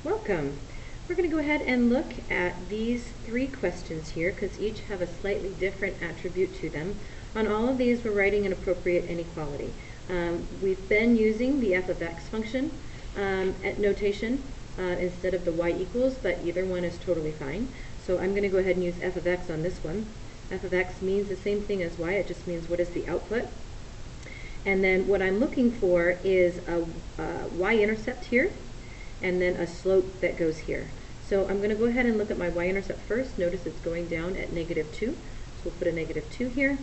Welcome. We're going to go ahead and look at these three questions here because each have a slightly different attribute to them. On all of these, we're writing an appropriate inequality. We've been using the f of x function at notation instead of the y equals, but either one is totally fine. So I'm going to go ahead and use f of x on this one. F of x means the same thing as y, it just means what is the output. And then what I'm looking for is a y-intercept here, and then a slope that goes here. So I'm going to go ahead and look at my y-intercept first. Notice it's going down at -2, so we'll put a -2 here.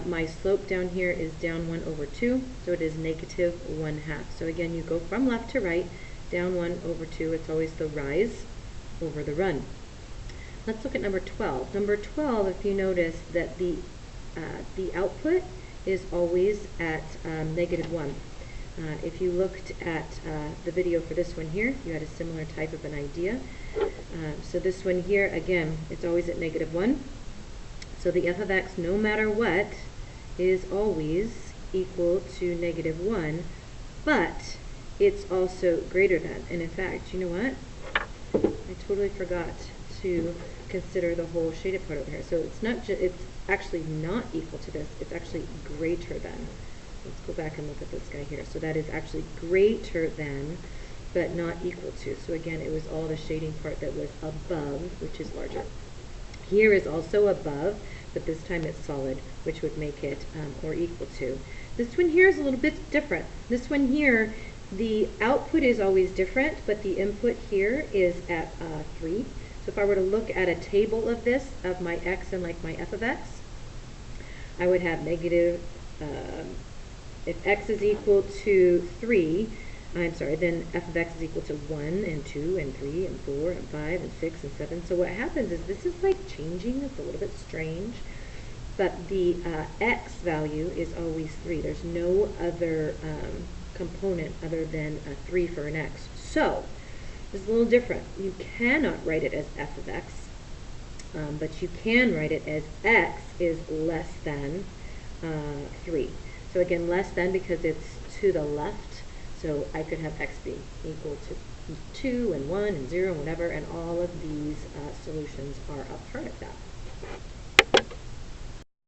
My slope down here is down 1/2, so it is -1/2. So again, you go from left to right, down 1/2. It's always the rise over the run. Let's look at number 12. Number 12, if you notice that the output is always at -1. If you looked at the video for this one here, you had a similar type of an idea. So this one here, again, it's always at -1. So the f of x, no matter what, is always equal to -1, but it's also greater than. And in fact, you know what? I totally forgot to consider the whole shaded part over here. So it's not just, it's actually not equal to this, it's actually greater than. Let's go back and look at this guy here. So that is actually greater than, but not equal to. So again, it was all the shading part that was above, which is larger. Here is also above, but this time it's solid, which would make it or equal to. This one here is a little bit different. This one here, the output is always different, but the input here is at 3. So if I were to look at a table of this, of my x and like my f of x, I would have negative, if x is equal to 3, then f of x is equal to 1 and 2 and 3 and 4 and 5 and 6 and 7. So what happens is this is like changing. It's a little bit strange. But the x value is always 3. There's no other component other than 3 for an x. So it's a little different. You cannot write it as f of x, but you can write it as x is less than 3. So again, less than because it's to the left. So I could have x be equal to 2 and 1 and 0 and whatever, and all of these solutions are a part of that.